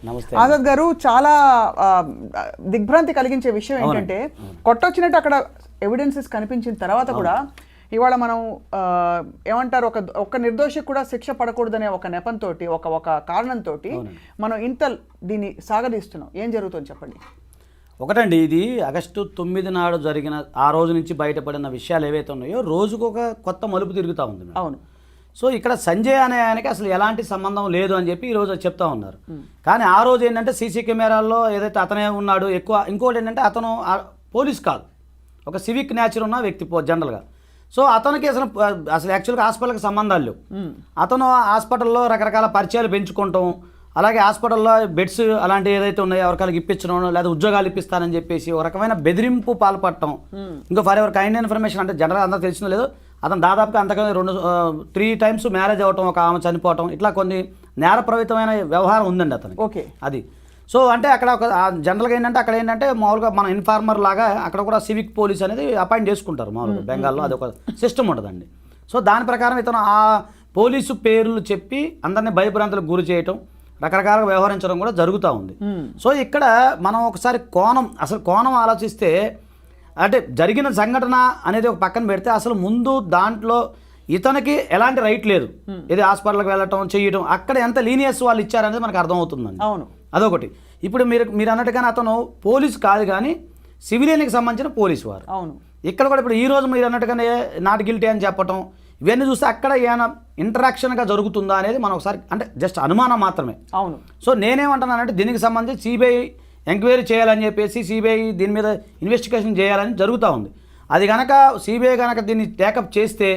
నమస్తే ఆజాద్ గారు. చాలా దిగ్భ్రాంతి కలిగించే విషయం ఏంటంటే కొట్టొచ్చినట్టు అక్కడ ఎవిడెన్సెస్ కనిపించిన తర్వాత కూడా ఇవాళ మనం ఏమంటారు, ఒక నిర్దోషికి కూడా శిక్ష పడకూడదనే ఒక నెపంతో, ఒక కారణంతో మనం ఇంత దీన్ని సాగదీస్తున్నాం. ఏం జరుగుతుంది చెప్పండి. ఒకటండి, ఇది ఆగస్టు 9 నాడు జరిగిన ఆ రోజు నుంచి బయటపడిన విషయాలు ఏవైతే ఉన్నాయో రోజుకు ఒక కొత్త మలుపు తిరుగుతూ ఉంది. అవును. సో ఇక్కడ సంజయ్ అనే ఆయనకి అసలు ఎలాంటి సంబంధం లేదు అని చెప్పి ఈరోజు చెప్తా ఉన్నారు. కానీ ఆ రోజు ఏంటంటే సీసీ కెమెరాల్లో ఏదైతే అతనే ఉన్నాడు ఎక్కువ. ఇంకోటి ఏంటంటే అతను పోలీస్ కాదు, ఒక సివిక్ నేచర్ ఉన్న వ్యక్తి జనరల్గా. సో అతనికి అసలు యాక్చువల్గా హాస్పిటల్కి సంబంధాలు లేవు. అతను హాస్పిటల్లో రకరకాల పరిచయాలు పెంచుకుంటాం, అలాగే హాస్పిటల్లో బెడ్స్ అలాంటివి ఏదైతే ఉన్నాయో ఎవరికాలకి ఇప్పించడం, లేదా ఉద్యోగాలు ఇప్పిస్తానని చెప్పేసి ఒక రకమైన బెదిరింపు పాల్పడటం. ఇంకా ఫర్ ఎవర్ కైండ్ ఇన్ఫర్మేషన్ అంటే జనరల్ అందరూ తెలిసిందో లేదు, అతను దాదాపుగా అంతగా 3 టైమ్స్ మ్యారేజ్ అవ్వటం, ఒక ఆమె చనిపోవటం, ఇట్లా కొన్ని నేరప్రవితమైన వ్యవహారం ఉందండి అతనికి. ఓకే. అది సో అంటే అక్కడ ఒక జనరల్గా ఏంటంటే అక్కడ ఏంటంటే మామూలుగా మన ఇన్ఫార్మర్ లాగా అక్కడ కూడా సివిక్ పోలీస్ అనేది అపాయింట్ చేసుకుంటారు మామూలుగా బెంగాల్లో. అది ఒక సిస్టమ్ ఉంటుందండి. సో దాని ప్రకారం ఇతను ఆ పోలీసు పేర్లు చెప్పి అందరినీ భయభ్రాంతులకు గురి చేయటం, రకరకాలుగా వ్యవహరించడం కూడా జరుగుతూ ఉంది. సో ఇక్కడ మనం ఒకసారి అసలు కోణం ఆలోచిస్తే, అంటే జరిగిన సంఘటన అనేది ఒక పక్కన పెడితే అసలు ముందు దాంట్లో ఇతనికి ఎలాంటి రైట్ లేదు. ఇది హాస్పిటల్కి వెళ్ళటం చేయటం, అక్కడ ఎంత లీనియస్ వాళ్ళు ఇచ్చారనేది మనకు అర్థమవుతుందండి. అవును, అదొకటి. ఇప్పుడు మీరు అన్నట్టుగానే అతను పోలీసు కాదు కానీ సివిలియన్కి సంబంధించిన పోలీసు వారు. అవును. ఇక్కడ కూడా ఇప్పుడు ఈ రోజు మీరు అన్నట్టుగానే నాట్ గిల్టీ అని చెప్పటం, ఇవన్నీ చూస్తే అక్కడ ఏమైనా ఇంటరాక్షన్గా జరుగుతుందా అనేది మనం ఒకసారి అంటే జస్ట్ అనుమానం మాత్రమే. అవును. సో నేనేమంటున్నానంటే దీనికి సంబంధించి సిబిఐ ఎంక్వైరీ చేయాలని చెప్పేసి సిబిఐ దీని మీద ఇన్వెస్టిగేషన్ చేయాలని జరుగుతూ ఉంది. అది కనుక సిబిఐ కనుక దీన్ని టేకప్ చేస్తే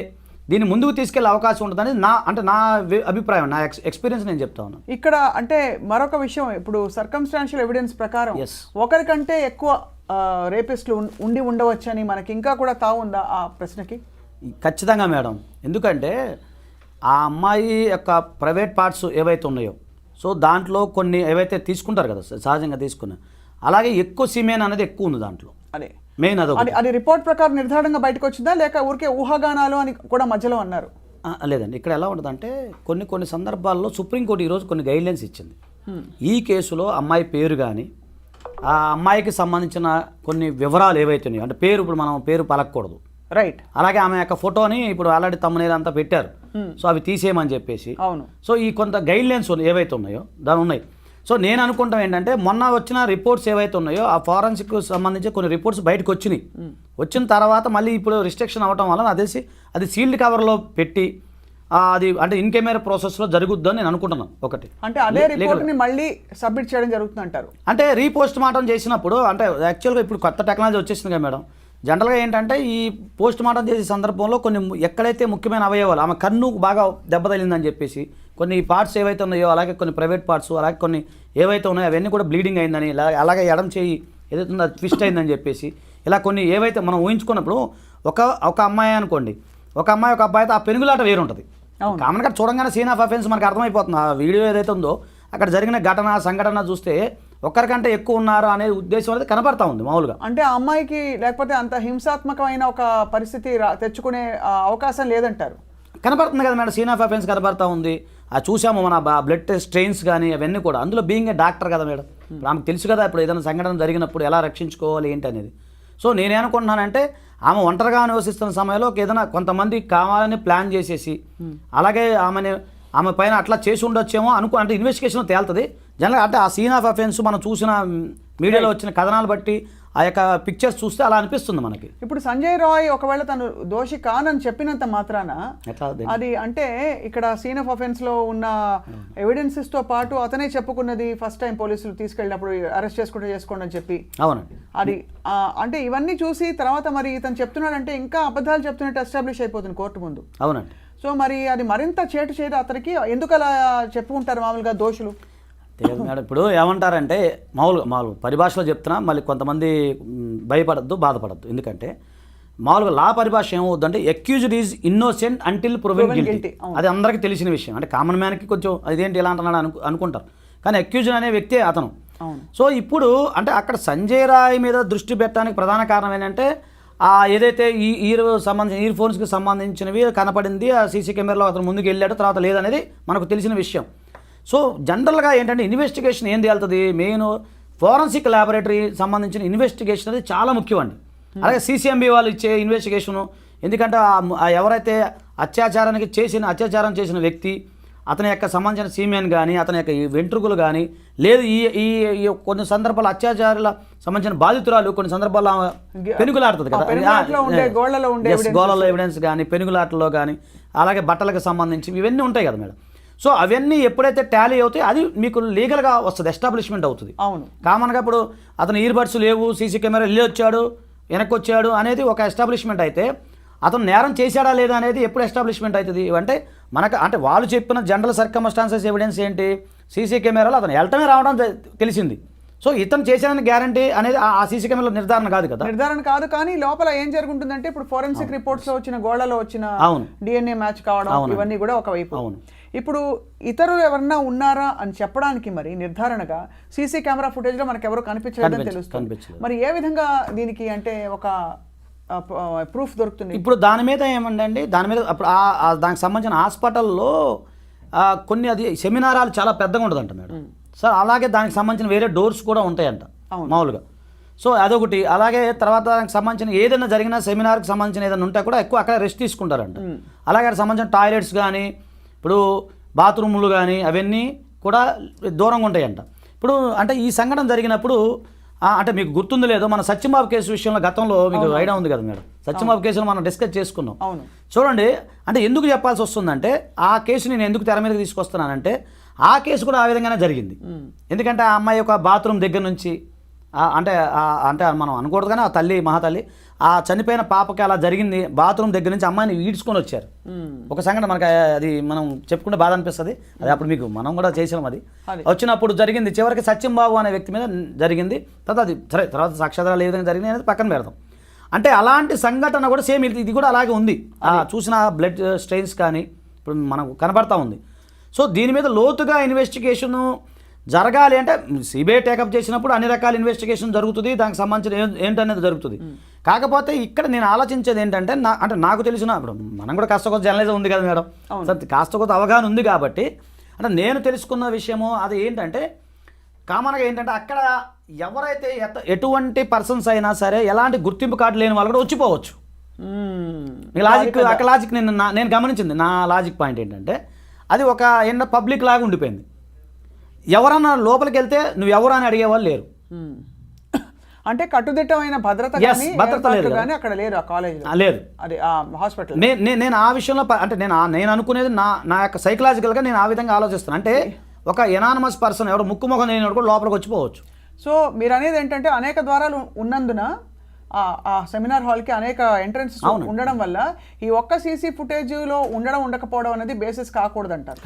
దీన్ని ముందుకు తీసుకెళ్లే అవకాశం ఉంటుందని నా అభిప్రాయం, నా ఎక్స్పీరియన్స్ నేను చెప్తా ఉన్నాను. ఇక్కడ అంటే మరొక విషయం, ఇప్పుడు సర్కమ్స్టాన్షియల్ ఎవిడెన్స్ ప్రకారం ఒకరికంటే ఎక్కువ రేపిస్టులు ఉండి ఉండవచ్చని మనకి ఇంకా కూడా తావుందా ఆ ప్రశ్నకి? ఖచ్చితంగా మేడం. ఎందుకంటే ఆ అమ్మాయి యొక్క ప్రైవేట్ పార్ట్స్ ఏవైతే ఉన్నాయో, సో దాంట్లో కొన్ని ఏవైతే తీసుకుంటారు కదా సహజంగా తీసుకున్న, అలాగే ఎక్కువ సిమెన్ అనేది ఎక్కువ ఉంది దాంట్లో. అదే మెయిన్. అది రిపోర్ట్ ప్రకారం నిర్ధారణగా బయటకు వచ్చిందా, లేక ఊరికే ఊహాగానాలు అని కూడా మధ్యలో అన్నారు? లేదండి, ఇక్కడ ఎలా ఉంటుందంటే కొన్ని సందర్భాల్లో సుప్రీంకోర్టు ఈరోజు కొన్ని గైడ్లైన్స్ ఇచ్చింది. ఈ కేసులో అమ్మాయి పేరు కానీ ఆ అమ్మాయికి సంబంధించిన కొన్ని వివరాలు ఏవైతే ఉన్నాయో, అంటే ఇప్పుడు మనం పేరు పలకూడదు, రైట్. అలాగే ఆమె యొక్క ఫోటోని ఇప్పుడు ఆల్రెడీ తమ్మునేది అంతా పెట్టారు, సో అవి తీసేయమని చెప్పేసి. అవును. సో ఈ కొంత గైడ్లైన్స్ ఏవైతే ఉన్నాయో దాని ఉన్నాయి. సో నేను అనుకుంటాం ఏంటంటే మొన్న వచ్చిన రిపోర్ట్స్ ఏవైతే ఉన్నాయో ఆ ఫారెన్సిక్ సంబంధించి కొన్ని రిపోర్ట్స్ బయటకు వచ్చినాయి. వచ్చిన తర్వాత మళ్ళీ ఇప్పుడు రిస్ట్రిక్షన్ అవ్వడం వల్ల అది సీల్డ్ కవర్లో పెట్టి అది అంటే ఇన్ కెమెరా ప్రాసెస్లో జరుగుద్దని నేను అనుకుంటున్నాను. ఒకటి అంటే అదే రిపోర్ట్ని మళ్ళీ సబ్మిట్ చేయడం జరుగుతుంది అంటారు. అంటే రీపోస్ట్ మార్టం చేసినప్పుడు అంటే యాక్చువల్గా ఇప్పుడు కొత్త టెక్నాలజీ వచ్చేసింది కదా మేడం. జనరల్గా ఏంటంటే ఈ పోస్ట్ మార్టం చేసే సందర్భంలో కొన్ని ఎక్కడైతే ముఖ్యమైన అవయవాలు, ఆమె కన్ను బాగా దెబ్బతగిలిందని చెప్పేసి కొన్ని పార్ట్స్ ఏవైతే ఉన్నాయో, అలాగే కొన్ని ప్రైవేట్ పార్ట్స్, అలాగే కొన్ని ఏవైతే ఉన్నాయో అవన్నీ కూడా బ్లీడింగ్ అయిందని, అలాగే ఎడం చేయి ఏదైతే ఉందో అది ట్విస్ట్ అయిందని చెప్పేసి, ఇలా కొన్ని ఏవైతే మనం ఊహించుకున్నప్పుడు ఒక అమ్మాయి అనుకోండి, ఒక అబ్బాయితో ఆ పెనుగులాట వేరు ఉంటుంది. కామన్గా చూడంగానే సీన్ ఆఫ్ అఫెన్స్ మనకు అర్థమైపోతుంది. ఆ వీడియో ఏదైతే ఉందో అక్కడ జరిగిన సంఘటన చూస్తే ఒక్కరికంటే ఎక్కువ ఉన్నారు అనే ఉద్దేశం అనేది కనబడతా ఉంది మామూలుగా. అంటే ఆ అమ్మాయికి లేకపోతే అంత హింసాత్మకమైన ఒక పరిస్థితి తెచ్చుకునే అవకాశం లేదంటారు. కనబడుతుంది కదా మేడం, సీన్ ఆఫ్ అఫెన్స్ కనబడతా ఉంది. అది చూసాము మన బ్లడ్ టెస్ట్ స్ట్రెయిన్స్ కానీ అవన్నీ కూడా. అందులో బీయింగ్ ఏ డాక్టర్ కదా మేడం, ఆమెకు తెలుసు కదా ఇప్పుడు ఏదైనా సంఘటన జరిగినప్పుడు ఎలా రక్షించుకోవాలి ఏంటి అనేది. సో నేనేమనుకుంటున్నానంటే ఆమె ఒంటరిగా నివసిస్తున్న సమయంలో ఏదైనా కొంతమంది కావాలని ప్లాన్ చేసేసి అలాగే ఆమె పైన అట్లా చేసి ఉండొచ్చేమో అంటే ఇన్వెస్టిగేషన్ తేలుతుంది జనరల్గా. అంటే ఆ సీన్ ఆఫ్ అఫెన్స్ మనం చూసిన మీడియాలో వచ్చిన కథనాలు బట్టి ఆ యొక్క పిక్చర్స్ చూస్తే అలా అనిపిస్తుంది మనకి. ఇప్పుడు సంజయ్ రాయ్ ఒకవేళ తను దోషి కానని చెప్పినంత మాత్రాన అది అంటే ఇక్కడ సీన్ ఆఫ్ అఫెన్స్ లో ఉన్న ఎవిడెన్సెస్ తో పాటు అతనే చెప్పుకున్నది ఫస్ట్ టైం పోలీసులు తీసుకెళ్ళినప్పుడు అరెస్ట్ చేసుకోండి అని చెప్పి. అవునండి. అది అంటే ఇవన్నీ చూసి తర్వాత మరి ఇతను చెప్తున్నాడంటే ఇంకా అబద్ధాలు చెప్తున్నట్టు ఎస్టాబ్లిష్ అయిపోతుంది కోర్టు ముందు. అవునండి. సో మరి అది మరింత చేటు అతనికి ఎందుకు అలా చెప్పుకుంటారు మామూలుగా దోషులు? మేడం ఇప్పుడు ఏమంటారంటే మామూలుగా పరిభాషలో చెప్తున్నా, మళ్ళీ కొంతమంది భయపడద్దు బాధపడద్దు. ఎందుకంటే మామూలుగా లా పరిభాష ఏమవుద్దంటే accused is innocent until proven guilty. అది అందరికీ తెలిసిన విషయం. అంటే కామన్ మ్యాన్కి కొంచెం అదేంటి ఎలా అంటున్నాడు అనుకుంటారు, కానీ అక్యూజ్డ్ అనే వ్యక్తే అతను. సో ఇప్పుడు అంటే అక్కడ సంజయ్ రాయ్ మీద దృష్టి పెట్టడానికి ప్రధాన కారణం ఏంటంటే ఏదైతే ఇయర్ ఫోన్స్కి సంబంధించినవి కనపడింది, ఆ సీసీ కెమెరాలో అతను ముందుకు వెళ్ళాడు, తర్వాత లేదనేది మనకు తెలిసిన విషయం. సో జనరల్గా ఏంటంటే ఇన్వెస్టిగేషన్ ఏం తేలుతుంది, మెయిన్ ఫోరెన్సిక్ ల్యాబొరేటరీ సంబంధించిన ఇన్వెస్టిగేషన్ అది చాలా ముఖ్యం అండి. అలాగే సిసిఎంబి వాళ్ళు ఇచ్చే ఇన్వెస్టిగేషను, ఎందుకంటే ఎవరైతే అత్యాచారం చేసిన వ్యక్తి అతని యొక్క సంబంధించిన సీమెన్ కానీ అతని యొక్క వెంట్రుకలు కానీ లేదు ఈ కొన్ని సందర్భాల్లో అత్యాచారాల సంబంధించిన బాధితురాలు కొన్ని సందర్భాల్లో పెనుగులాడుతుంది కదా, గోళ్ళలో ఎవిడెన్స్ కానీ పెనుగులాటలో కానీ అలాగే బట్టలకు సంబంధించి ఇవన్నీ ఉంటాయి కదా మేడం. సో అవన్నీ ఎప్పుడైతే టాలీ అవుతాయి అది మీకు లీగల్గా వస్తుంది, ఎస్టాబ్లిష్మెంట్ అవుతుంది. అవును, కామన్గా ఇప్పుడు అతను ఇయర్బడ్స్ లేవు, సీసీ కెమెరా వెళ్ళి వచ్చాడు వెనక్కి వచ్చాడు అనేది ఒక ఎస్టాబ్లిష్మెంట్ అయితే అతను నేరం చేశాడా లేదా అనేది ఎప్పుడు ఎస్టాబ్లిష్మెంట్ అవుతుంది అంటే అంటే వాళ్ళు చెప్పిన జనరల్ సర్కమ్స్టాన్సెస్ ఎవిడెన్స్ ఏంటి, సీసీ కెమెరాలో అతను వెళ్ళటమే రావడం తెలిసింది. సో ఇతను చేశాడని గ్యారంటీ అనేది ఆ సీసీ కెమెరాలో నిర్ధారణ కాదు కదా, నిర్ధారణ కాదు. కానీ లోపల ఏం జరుగుతుందంటే ఇప్పుడు ఫోరెన్సిక్ రిపోర్ట్స్ లో వచ్చిన గోళ్లలో వచ్చిన డిఎన్ఏ మ్యాచ్ కావడం ఇవన్నీ కూడా ఒకవైపు. ఇప్పుడు ఇతరులు ఎవరన్నా ఉన్నారా అని చెప్పడానికి మరి నిర్ధారణగా సీసీ కెమెరా ఫుటేజ్ లో మనకు ఎవరు కనిపించలేదని తెలుస్తుంది. మరి ఏ విధంగా దీనికి అంటే ఒక ప్రూఫ్ దొరుకుతుంది? ఇప్పుడు దాని మీద ఏమండి, దాని మీద అప్పుడు దానికి సంబంధించిన హాస్పిటల్లో కొన్ని అది సెమినారాలు చాలా పెద్దగా ఉంటుందంట మేడం. సార్ అలాగే దానికి సంబంధించిన వేరే డోర్స్ కూడా ఉంటాయంట మామూలుగా. సో అదొకటి. అలాగే తర్వాత దానికి సంబంధించిన ఏదైనా జరిగినా సెమినార్కి సంబంధించిన ఏదైనా ఉంటే కూడా ఎక్కువ అక్కడ రెస్ట్ తీసుకుంటారంట. అలాగే అక్కడ సంబంధించిన టాయిలెట్స్ కానీ ఇప్పుడు బాత్రూములు కానీ అవన్నీ కూడా దూరంగా ఉంటాయంట. ఇప్పుడు అంటే ఈ సంఘటన జరిగినప్పుడు అంటే మీకు గుర్తుంది లేదో మన సత్యంబాబు కేసు విషయంలో గతంలో మీకు ఐడియా ఉంది కదా మేడం, సత్యంబాబు కేసులో మనం డిస్కస్ చేసుకున్నాం. చూడండి అంటే ఎందుకు చెప్పాల్సి వస్తుందంటే ఆ కేసు నేను ఎందుకు తెర మీదకి తీసుకొస్తున్నానంటే ఆ కేసు కూడా ఆ విధంగానే జరిగింది. ఎందుకంటే ఆ అమ్మాయి యొక్క బాత్రూమ్ దగ్గర నుంచి అంటే మనం అనకూడదు కానీ ఆ తల్లి మహాతల్లి ఆ చనిపోయిన పాపకి అలా జరిగింది, బాత్రూమ్ దగ్గర నుంచి అమ్మాయిని ఈడ్చుకొని వచ్చారు. ఒక సంఘటన మనకి అది మనం చెప్పుకుంటే బాధ అనిపిస్తుంది, అది అప్పుడు మీకు మనం కూడా చేసాం. అది వచ్చినప్పుడు జరిగింది, చివరికి సత్యంబాబు అనే వ్యక్తి మీద జరిగింది. తర్వాత అది సరే తర్వాత సాక్ష్యాధారాలు ఏ విధంగా జరిగింది అనేది పక్కన పెడతాం. అంటే అలాంటి సంఘటన కూడా సేమ్ ఇది కూడా అలాగే ఉంది. చూసిన బ్లడ్ స్ట్రెయిన్స్ కానీ ఇప్పుడు మనకు కనబడతా ఉంది. సో దీని మీద లోతుగా ఇన్వెస్టిగేషను జరగాలి అంటే సిబిఐ టేకప్ చేసినప్పుడు అన్ని రకాల ఇన్వెస్టిగేషన్ జరుగుతుంది, దానికి సంబంధించిన ఏంటనేది జరుగుతుంది. కాకపోతే ఇక్కడ నేను ఆలోచించేది ఏంటంటే అంటే నాకు తెలిసిన ఇప్పుడు మనం కూడా కాస్త కొద్ది జర్నలిజం ఉంది కదా మేడం, కాస్త కొద్ది అవగాహన ఉంది కాబట్టి అంటే నేను తెలుసుకున్న విషయము అది ఏంటంటే కామన్గా ఏంటంటే అక్కడ ఎవరైతే ఎటువంటి పర్సన్స్ అయినా సరే ఎలాంటి గుర్తింపు కార్డు లేని వాళ్ళు కూడా వచ్చిపోవచ్చు. లాజిక్ నేను గమనించింది, నా లాజిక్ పాయింట్ ఏంటంటే అది ఒక పబ్లిక్ లాగా ఉండిపోయింది. ఎవరన్నా లోపలికి వెళ్తే నువ్వు ఎవరు అని అడిగేవాళ్ళు లేరు. అంటే కట్టుదిట్టమైన భద్రత లేదు అక్కడ లేరు, ఆ కాలేజ్ లేదు, అది హాస్పిటల్. నేను ఆ విషయంలో అంటే నేను అనుకునేది నా యొక్క సైకలాజికల్గా నేను ఆ విధంగా ఆలోచిస్తాను. అంటే ఒక ఎనానమస్ పర్సన్ ఎవరు ముక్కు ముఖం లేని కూడా లోపలికి వచ్చిపోవచ్చు. సో మీరు అనేది ఏంటంటే అనేక ద్వారాలు ఉన్నందున ఆ సెమినార్ హాల్కి అనేక ఎంట్రన్సెస్ ఉండడం వల్ల ఈ ఒక్క సీసీ ఫుటేజ్లో ఉండకపోవడం అనేది బేసిస్ కాకూడదు అంటారు.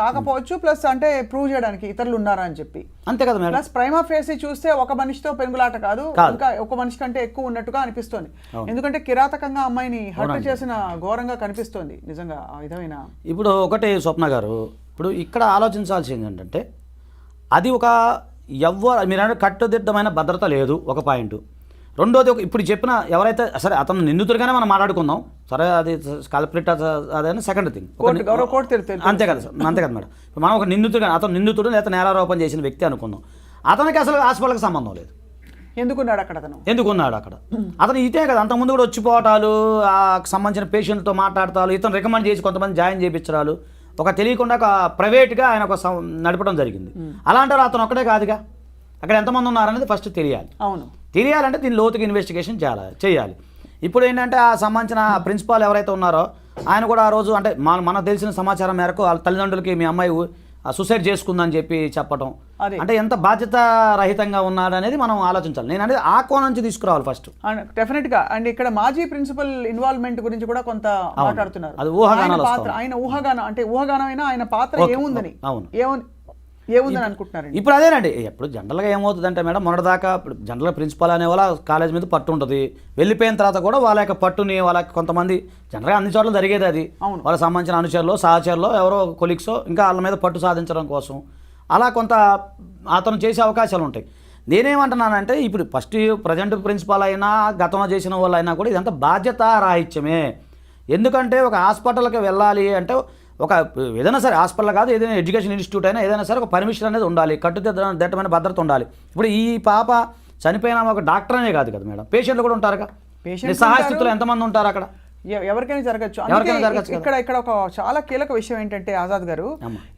కాకపోవచ్చు ప్లస్ అంటే ప్రూవ్ చేయడానికి ఇతరులు ఉన్నారా అని చెప్పి అంతే కదా. ప్లస్ ప్రైమా ఫేసి చూస్తే ఒక మనిషితో పెనుగులాట కాదు, ఇంకా ఒక మనిషి కంటే ఎక్కువ ఉన్నట్టుగా అనిపిస్తోంది. ఎందుకంటే కిరాతకంగా అమ్మాయిని హత్య చేసిన ఘోరంగా కనిపిస్తోంది నిజంగా ఆ విధమైన. ఇప్పుడు ఒకటి స్వప్న గారు, ఇప్పుడు ఇక్కడ ఆలోచించాల్సింది ఏంటంటే అది ఒక మీరు కట్టుదిట్టమైన భద్రత లేదు ఒక పాయింట్. రెండోది ఇప్పుడు చెప్పిన ఎవరైతే సరే అతను నిందితుడిగానే మనం మాట్లాడుకుందాం, సరే అది కల్ప్రిట్ అదే సెకండ్ థింగ్. అంతే కదా మేడం. మనం ఒక అతను నిందితుడు లేదా నేరారోపణ చేసిన వ్యక్తి అనుకుందాం, అతనికి అసలు హాస్పిటల్కి సంబంధం లేదు. ఎందుకున్నాడు అక్కడ అతను ఇదే కదా అంతకుముందు కూడా వచ్చిపోవటాలు, సంబంధించిన పేషెంట్తో మాట్లాడతాలు, ఇతను రికమెండ్ చేసి కొంతమంది జాయిన్ చేయించడాలు, ఒక తెలియకుండా ఒక ప్రైవేట్గా ఆయన ఒక నడపడం జరిగింది. అలాంటి అతను ఒక్కడే కాదుగా, అక్కడ ఎంతమంది ఉన్నారనేది ఫస్ట్ తెలియాలి. తెలియాలంటే దీని లోతుగా ఇన్వెస్టిగేషన్ చేయాలి. ఇప్పుడు ఏంటంటే ఆ సంబంధించిన ప్రిన్సిపాల్ ఎవరైతే ఉన్నారో ఆయన కూడా ఆ రోజు అంటే మనకు తెలిసిన సమాచారం మేరకు వాళ్ళ తల్లిదండ్రులకి మీ అమ్మాయి సూసైడ్ చేసుకుందని చెప్పి చెప్పడం అంటే ఎంత బాధ్యత రహితంగా ఉన్నాడు అనేది మనం ఆలోచించాలి. నేను అనేది ఆ కోణం నుంచి తీసుకురావాలి ఫస్ట్. డెఫినెట్గా. అండ్ ఇక్కడ మాజీ ప్రిన్సిపల్ ఇన్వాల్వ్మెంట్ గురించి కూడా కొంత మాట్లాడుతున్నారు. అది ఊహాగానాలు, ఆయన ఊహాగానం అంటే ఊహాగానమైనా ఆయన పాత్ర ఏముందని ఏముందని అనుకుంటున్నారు. ఇప్పుడు అదేనండి, ఇప్పుడు జనరల్గా ఏమవుతుందంటే మేడం మొన్నటిదాకా ఇప్పుడు జనరల్గా ప్రిన్సిపాల్ అనే వాళ్ళ కాలేజ్ మీద పట్టు ఉంటుంది, వెళ్ళిపోయిన తర్వాత కూడా వాళ్ళ యొక్క పట్టుని వాళ్ళకి కొంతమంది జనరల్గా అన్ని చోట్ల జరిగేది అది వాళ్ళకి సంబంధించిన అనుచరులు సహచరులు ఎవరో కొలీగ్సో ఇంకా వాళ్ళ మీద పట్టు సాధించడం కోసం అలా కొంత అతను చేసే అవకాశాలు ఉంటాయి. నేనేమంటున్నానంటే ఇప్పుడు ఫస్ట్ ప్రజెంట్ ప్రిన్సిపాల్ అయినా గతంలో చేసిన వాళ్ళు అయినా కూడా ఇదంతా బాధ్యత రాహిత్యమే. ఎందుకంటే ఒక హాస్పిటల్కి వెళ్ళాలి అంటే ఒక ఏదైనా సరే హాస్పిటల్ కాదు, ఏదైనా ఎడ్యుకేషన్ ఇన్స్టిట్యూట్ అయినా ఏదైనా సరే ఒక పర్మిషన్ అనేది ఉండాలి, కట్టుదిట్టమైన భద్రత ఉండాలి. ఇప్పుడు ఈ పాప చనిపోయిన ఒక డాక్టర్ అనే కాదు కదా మేడం, పేషెంట్లు కూడా ఉంటారుగా, సహాయ స్థితిలో ఎంతమంది ఉంటారు అక్కడ, ఎవరికైనా జరగచ్చు. కదా. ఇక్కడ ఒక చాలా కీలక విషయం ఏంటంటే ఆజాద్ గారు,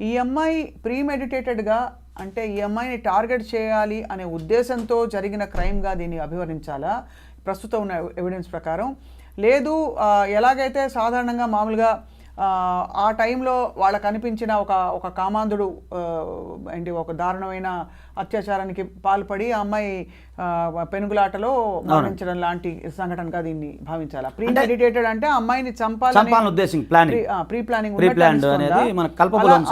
ఈ అమ్మాయి ప్రీమెడిటేటెడ్ గా, అంటే ఈ అమ్మాయిని టార్గెట్ చేయాలి అనే ఉద్దేశంతో జరిగిన క్రైమ్ గా దీన్ని అభివర్ణించాలా ప్రస్తుతం ఉన్న ఎవిడెన్స్ ప్రకారం? లేదు ఎలాగైతే సాధారణంగా మామూలుగా ఆ టైంలో వాళ్ళకు అనిపించిన ఒక కామాంధుడు ఏంటి ఒక దారుణమైన అత్యాచారానికి పాల్పడి ఆ అమ్మాయి పెనుగులాటలో మరణించడం లాంటి సంఘటనగా దీన్ని భావించాలా? ప్రీమెడిటేటెడ్ అంటే అమ్మాయిని చంపాలని ప్రీ ప్లానింగ్.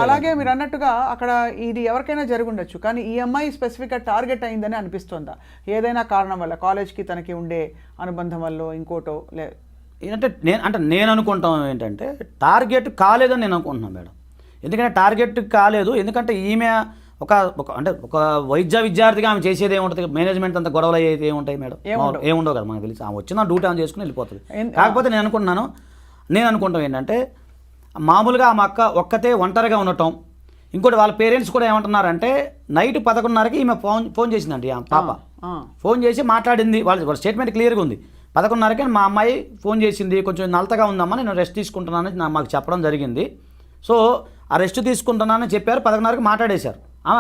అలాగే మీరు అన్నట్టుగా అక్కడ ఇది ఎవరికైనా జరిగి ఉండొచ్చు, కానీ ఈ అమ్మాయి స్పెసిఫిక్గా టార్గెట్ అయిందని అనిపిస్తుందా? ఏదైనా కారణం వల్ల, కాలేజ్కి తనకి ఉండే అనుబంధం వల్ల, ఇంకోటో ఏంటంటే నేను అనుకుంటాం ఏంటంటే టార్గెట్ కాలేదని నేను అనుకుంటున్నాను మేడం. ఎందుకంటే టార్గెట్ కాలేదు, ఎందుకంటే ఈమె ఒక వైద్య విద్యార్థిగా ఆమె చేసేది ఏముంటుంది, మేనేజ్మెంట్ అంతా గొడవలు అయ్యేది ఏముంటాయి మేడం, ఏముండవు కదా మనకు తెలిసి. ఆమె వచ్చిన డ్యూటీ ఆమె చేసుకుని వెళ్ళిపోతుంది. కాకపోతే నేను అనుకుంటాం ఏంటంటే మామూలుగా ఆమె ఒక్కతే ఒంటరిగా ఉండటం. ఇంకోటి వాళ్ళ పేరెంట్స్ కూడా ఏమంటున్నారంటే నైట్ 11:30కి ఈమె ఫోన్ చేసిందండి ఆ పాప, ఫోన్ చేసి మాట్లాడింది. వాళ్ళ స్టేట్మెంట్ క్లియర్గా ఉంది. 11:30కి మా అమ్మాయి ఫోన్ చేసింది, కొంచెం నలతగా ఉందమ్మా, నేను రెస్ట్ తీసుకుంటున్నానని మాకు చెప్పడం జరిగింది. సో ఆ రెస్ట్ తీసుకుంటున్నానని చెప్పారు, 11:30కి మాట్లాడేశారు.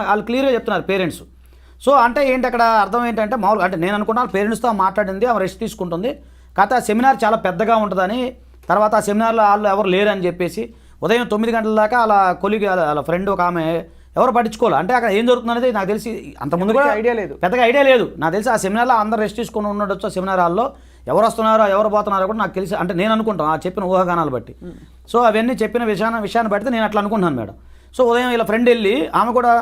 వాళ్ళు క్లియర్గా చెప్తున్నారు పేరెంట్స్. సో అంటే ఏంటి అక్కడ అర్థం ఏంటంటే మామూలుగా అంటే నేను అనుకున్నాను పేరెంట్స్తో మాట్లాడింది, ఆమె రెస్ట్ తీసుకుంటుంది. కాకపోతే ఆ సెమినార్ చాలా పెద్దగా ఉంటుందని, తర్వాత ఆ సెమినార్లో వాళ్ళు ఎవరు లేరని చెప్పేసి ఉదయం 9 గంటల దాకా అలా కొలిగి వాళ్ళ ఫ్రెండ్ ఒక ఆమె ఎవరు పట్టించుకోవాలి. అంటే అక్కడ ఏం జరుగుతుంది అనేది నాకు తెలిసి అంతకుముందు కూడా పెద్దగా ఐడియా లేదు. నాకు తెలిసి ఆ సెమినార్లో అందరూ రెస్ట్ తీసుకొని ఉండొచ్చు. ఆ సెమినార్ హాల్లో ఎవరు వస్తున్నారో ఎవరు పోతున్నారో కూడా నాకు తెలిసి, అంటే నేను అనుకుంటాను ఆ చెప్పిన ఊహాగానాలు బట్టి. సో అవన్నీ చెప్పిన విషయాన్ని బట్టి నేను అట్లా అనుకుంటున్నాను మేడం. సో ఉదయం ఇలా ఫ్రెండ్ వెళ్ళి ఆమె కూడా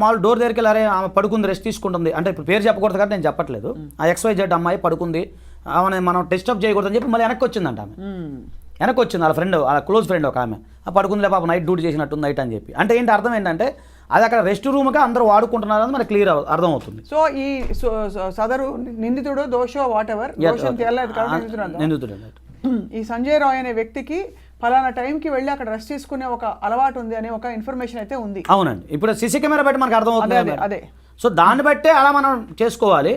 మామూలు డోర్ దగ్గరికి వెళ్ళారే, ఆమె పడుకుంది, రెస్ట్ తీసుకుంటుంది. అంటే ఇప్పుడు పేరు చెప్పకూడదు కాబట్టి నేను చెప్పట్లేదు. ఆ XYZ అమ్మాయి పడుకుంది, ఆమె మనం డిస్టర్బ్ చేయకూడదని చెప్పి మళ్ళీ వెనక్కి వచ్చిందంట. ఆమె వెనక్కి వచ్చింది, వాళ్ళ ఫ్రెండ్, వాళ్ళ క్లోజ్ ఫ్రెండ్ ఒక ఆమె, పడుకుందిలే పాప నైట్ డ్యూటీ చేసినట్టుంది నైట్ అని చెప్పి. అంటే ఏంటి అర్థం ఏంటంటే అది అక్కడ రెస్ట్ రూమ్గా అందరూ వాడుకుంటున్నారని మనకు క్లియర్ అర్థమవుతుంది. సో ఈ సదరు నిందితుడు దోషో వాట్ ఎవర్ నిందితుడు ఈ సంజయ్ రాయ్ అనే వ్యక్తికి ఫలానా టైంకి వెళ్ళి అక్కడ రెస్ట్ తీసుకునే ఒక అలవాటు ఉంది అనే ఒక ఇన్ఫర్మేషన్ అయితే ఉంది. అవునండి, ఇప్పుడు సీసీ కెమెరా బట్టి మనకు అర్థమవుతుంది. అదే సో దాన్ని బట్టే అలా మనం చేసుకోవాలి.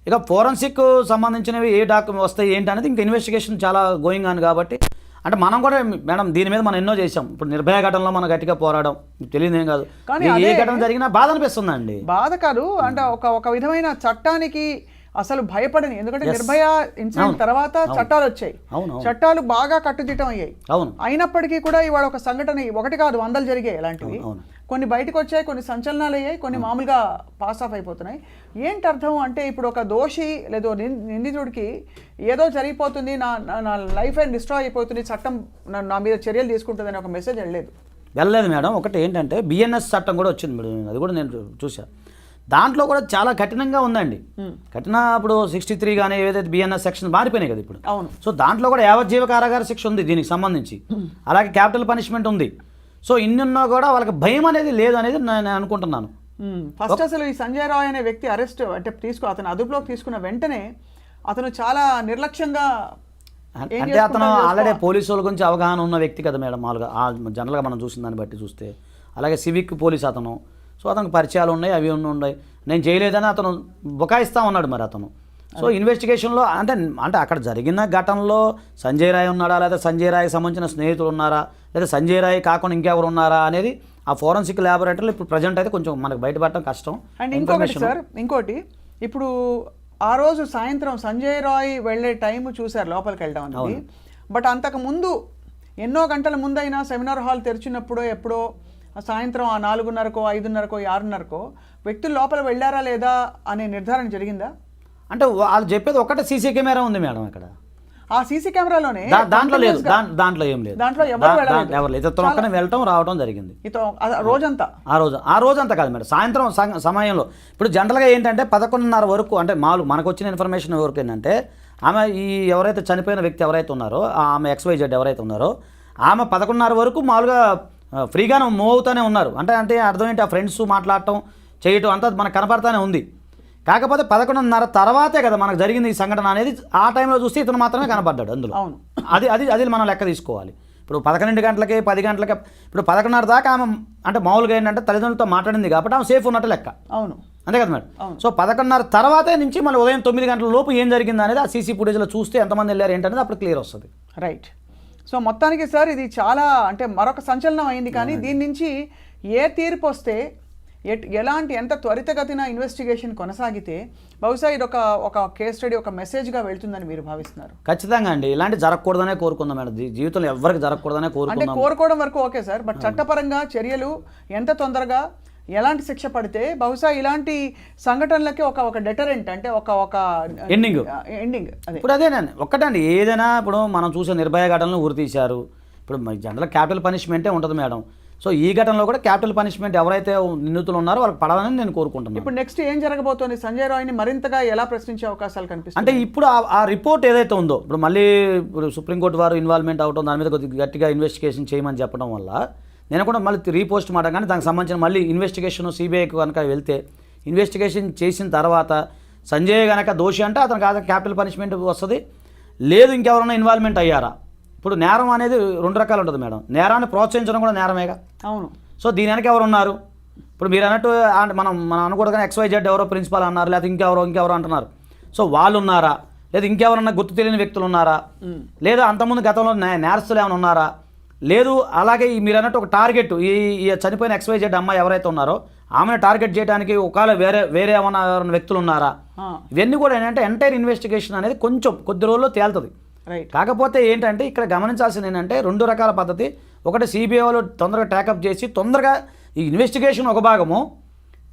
ఇక ఫోరెన్సిక్ సంబంధించినవి ఏ డాక్యుమెంట్ వస్తాయి ఏంటి అనేది ఇంకా ఇన్వెస్టిగేషన్ చాలా గోయింగ్ ఆన్ కాబట్టి, అంటే మనం కూడా మేడం దీని మీద మనం ఎన్నో చేసాం. ఇప్పుడు నిర్భయ ఘటనలో మనం గట్టిగా పోరాడడం తెలియదేం కాదు, కానీ ఏ ఘటన జరిగినా బాధ అనిపిస్తుందండి. బాధ కాదు అంటే ఒక విధమైన చట్టానికి అసలు భయపడని, ఎందుకంటే నిర్భయ ఇన్సిడెంట్ తర్వాత చట్టాలు వచ్చాయి, చట్టాలు బాగా కట్టుదిట్టం అయ్యాయి. అయినప్పటికీ కూడా ఇవాళ ఒక సంఘటన ఒకటి కాదు 100 జరిగాయి ఇలాంటివి. కొన్ని బయటకు వచ్చాయి, కొన్ని సంచలనాలు అయ్యాయి, కొన్ని మామూలుగా పాస్ ఆఫ్ అయిపోతున్నాయి. ఏంటి అర్థం అంటే ఇప్పుడు ఒక దోషి లేదా నిందితుడికి ఏదో జరిగిపోతుంది, నా లైఫ్ డిస్ట్రాయ్ అయిపోతుంది, చట్టం నా మీద చర్యలు తీసుకుంటుంది అనే ఒక మెసేజ్ వెళ్ళలేదు మేడం. ఒకటి ఏంటంటే BNS చట్టం కూడా వచ్చింది మేడం, అది కూడా నేను చూశాను. దాంట్లో కూడా చాలా కఠినంగా ఉందండి. ఇప్పుడు 63 కానీ ఏదైతే BNS సెక్షన్ మారిపోయినాయి కదా ఇప్పుడు. సో దాంట్లో కూడా యావజ్జీవ కారాగార శిక్ష ఉంది దీనికి సంబంధించి, అలాగే క్యాపిటల్ పనిష్మెంట్ ఉంది. సో ఇన్నున్నా కూడా వాళ్ళకి భయం అనేది లేదు అనేది నేను అనుకుంటున్నాను. ఫస్ట్ అసలు ఈ సంజయ్ రాయ్ అనే వ్యక్తి అరెస్ట్ అంటే అతను అదుపులోకి తీసుకున్న వెంటనే అతను చాలా నిర్లక్ష్యంగా, అంటే అతను ఆల్రెడీ పోలీసుల గురించి అవగాహన ఉన్న వ్యక్తి కదా మేడం, మామూలుగా జనరల్గా మనం చూసిన దాన్ని బట్టి చూస్తే. అలాగే సివిక్ పోలీస్ అతను, సో అతనికి పరిచయాలు ఉన్నాయి, అవి ఉన్నాయి. నేను చేయలేదని అతను బుకాయిస్తూ ఉన్నాడు మరి అతను. సో ఇన్వెస్టిగేషన్లో అంటే అక్కడ జరిగిన ఘటనలో సంజయ్ రాయ్ ఉన్నాడా, లేదా సంజయ్ రాయ్కి సంబంధించిన స్నేహితులు ఉన్నారా, లేదా సంజయ్ రాయ్ కాకుండా ఇంకెవరు ఉన్నారా అనేది ఆ ఫోరెన్సిక్ ల్యాబొరేటరీలో ఇప్పుడు ప్రజెంట్ అయితే కొంచెం మనకు బయటపడటం కష్టం. అండ్ ఇంకోటి ఇప్పుడు ఆ రోజు సాయంత్రం సంజయ్ రాయ్ వెళ్ళే టైం చూశారు లోపలికి వెళ్ళడం అనేది. బట్ అంతకు ముందు ఎన్నో గంటల ముందైనా సెమినార్ హాల్ తెరిచినప్పుడో ఎప్పుడో సాయంత్రం 4:30కో 5:30కో 6:30కో వ్యక్తులు లోపల వెళ్ళారా లేదా అనే నిర్ధారణ జరిగిందా? అంటే వాళ్ళు చెప్పేది ఒకటే సీసీ కెమెరా ఉంది మేడం అక్కడ. ఆ సీసీ కెమెరాలోనే దాంట్లో లేదు, దాంట్లో ఏం లేదు, దాంట్లో ఎవరు లేదు, ఇతను ఒక్కనే వెళ్ళటం రావడం జరిగింది రోజంతా. ఆ రోజంతా కాదు మేడం, సాయంత్రం సమయంలో. ఇప్పుడు జనరల్గా ఏంటంటే 11:30 వరకు, అంటే మనకు వచ్చిన ఇన్ఫర్మేషన్ వరకు ఏంటంటే ఆమె ఎవరైతే చనిపోయిన వ్యక్తి ఎవరైతే ఉన్నారో ఆమె XYZ ఎవరైతే ఉన్నారో ఆమె 11:30 వరకు మామూలుగా ఫ్రీగానే మూవ్ అవుతూనే ఉన్నారు. అంటే అర్థం ఏంటి, ఆ ఫ్రెండ్స్ మాట్లాడటం చేయటం అంతా మనకు కనపడతానే ఉంది. కాకపోతే 11:30 తర్వాతే కదా మనకు జరిగింది ఈ సంఘటన అనేది. ఆ టైంలో చూస్తే ఇతను మాత్రమే కనపడ్డాడు అందులో. అది మనం లెక్క తీసుకోవాలి. ఇప్పుడు 11 గంటలకి 10 గంటలకి ఇప్పుడు 11:30 దాకా ఆమె అంటే మామూలుగా ఏంటంటే తల్లిదండ్రులతో మాట్లాడింది కాబట్టి ఆమె సేఫ్ ఉన్నట్టు లెక్క. అవును, అంతే కదా మేడం. అవును. సో 11:30 తర్వాతే నుంచి మళ్ళీ ఉదయం 9 గంటల లోపు ఏం జరిగింది అనేది ఆ సీసీ ఫుటేజ్లో చూస్తే ఎంతమంది వెళ్ళారు ఏంటనేది అప్పుడు క్లియర్ వస్తుంది. రైట్. సో మొత్తానికి సార్ ఇది చాలా అంటే మరొక సంచలనం అయింది. కానీ దీని నుంచి ఏ తీర్పు వస్తే ఎలాంటి ఎంత త్వరితగతిన ఇన్వెస్టిగేషన్ కొనసాగితే బహుశా ఇది ఒక కేస్ స్టడీ, ఒక మెసేజ్గా వెళ్తుందని మీరు భావిస్తున్నారు? ఖచ్చితంగా అండి, ఇలాంటి జరగకూడదనే కోరుకుందాం మేడం. జీవితంలో ఎవరికి జరగకూడదనే అంటే కోరుకుందాం. కోరుకోవడం వరకు ఓకే సార్, బట్ చట్టపరంగా చర్యలు ఎంత తొందరగా ఎలాంటి శిక్ష పడితే బహుశా ఇలాంటి సంఘటనలకి ఒక డెటరెంట్ అంటే ఒక ఎండింగ్ అదే. ఇప్పుడు అదేనండి ఒక్కటండి, ఏదైనా ఇప్పుడు మనం చూసే నిర్భయ ఘటనలు ఊరి తీశారు. ఇప్పుడు జనరల్ క్యాపిటల్ పనిష్మెంటే ఉంటుంది మేడం. సో ఈ ఘటనలో కూడా క్యాపిటల్ పనిష్మెంట్ ఎవరైతే నిందితులు ఉన్నారో వాళ్ళకి పడాలని నేను కోరుకుంటున్నాను. ఇప్పుడు నెక్స్ట్ ఏం జరగబోతోంది? సంజయ్ రాయ్ని మరింతగా ఎలా ప్రశ్నించే అవకాశాలు కనిపిస్తాయి? అంటే ఇప్పుడు ఆ రిపోర్ట్ ఏదైతే ఉందో ఇప్పుడు మళ్ళీ ఇప్పుడు సుప్రీంకోర్టు వారు ఇన్వాల్వ్మెంట్ అవడం, దాని మీద కొద్దిగా గట్టిగా ఇన్వెస్టిగేషన్ చేయమని చెప్పడం వల్ల నేను కూడా మళ్ళీ రీపోస్ట్ మాట కానీ దానికి సంబంధించిన మళ్ళీ ఇన్వెస్టిగేషన్ సిబిఐకి కనుక వెళ్తే ఇన్వెస్టిగేషన్ చేసిన తర్వాత సంజయ్ కనుక దోషి అంటే అతనికి క్యాపిటల్ పనిష్మెంట్ వస్తుంది. లేదు ఇంకెవరైనా ఇన్వాల్వ్మెంట్ అయ్యారా? ఇప్పుడు నేరం అనేది 2 రకాలు ఉంటుంది మేడం. నేరాన్ని ప్రోత్సహించడం కూడా నేరమేగా. అవును. సో దీని వెనక ఎవరు ఉన్నారు? ఇప్పుడు మీరు అన్నట్టు మనం అనకూడదు XYZ ఎవరో ప్రిన్సిపాల్ అన్నారు, లేకపోతే ఇంకెవరో అంటున్నారు. సో వాళ్ళు ఉన్నారా, లేదా ఇంకెవరన్నా గుర్తు తెలియని వ్యక్తులు ఉన్నారా, లేదా అంతకుముందు గతంలో నేరస్తులు ఏమైనా ఉన్నారా, లేదు అలాగే మీరు అన్నట్టు ఒక టార్గెట్ ఈ చనిపోయిన XYZ అమ్మాయి ఎవరైతే ఉన్నారో ఆమెను టార్గెట్ చేయడానికి ఒకవేళ వేరే ఏమైనా వ్యక్తులు ఉన్నారా, ఇవన్నీ కూడా ఏంటంటే ఎంటైర్ ఇన్వెస్టిగేషన్ అనేది కొద్ది రోజుల్లో తేలుతుంది. కాకపోతే ఏంటంటే ఇక్కడ గమనించాల్సింది ఏంటంటే 2 రకాల పద్ధతి. ఒకటి సిబిఐ వాళ్ళు తొందరగా ట్యాకప్ చేసి తొందరగా ఈ ఇన్వెస్టిగేషన్ ఒక భాగము,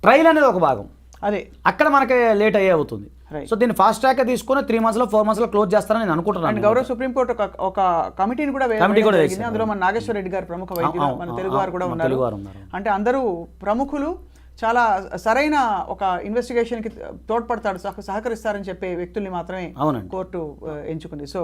ట్రయల్ అనేది ఒక భాగం. అదే అక్కడ మనకి లేట్ అయ్యే అవుతుంది. సో దీన్ని ఫాస్ట్ ట్రాక్ తీసుకుని 3 months 4 months క్లోజ్ చేస్తారని నేను అనుకుంటున్నాను. గౌరవ సుప్రీంకోర్టు ఒక కమిటీని కూడా వేసింది. అందులో మన నాగేశ్వర రెడ్డి గారు ప్రముఖ వైద్యులు, మన తెలుగు వారు కూడా ఉన్నారు. అంటే అందరూ ప్రముఖులు చాలా సరైన ఒక ఇన్వెస్టిగేషన్కి తోడ్పడతాడు, సహకరిస్తారని చెప్పే వ్యక్తుల్ని మాత్రమే కోర్టు ఎంచుకుంది. సో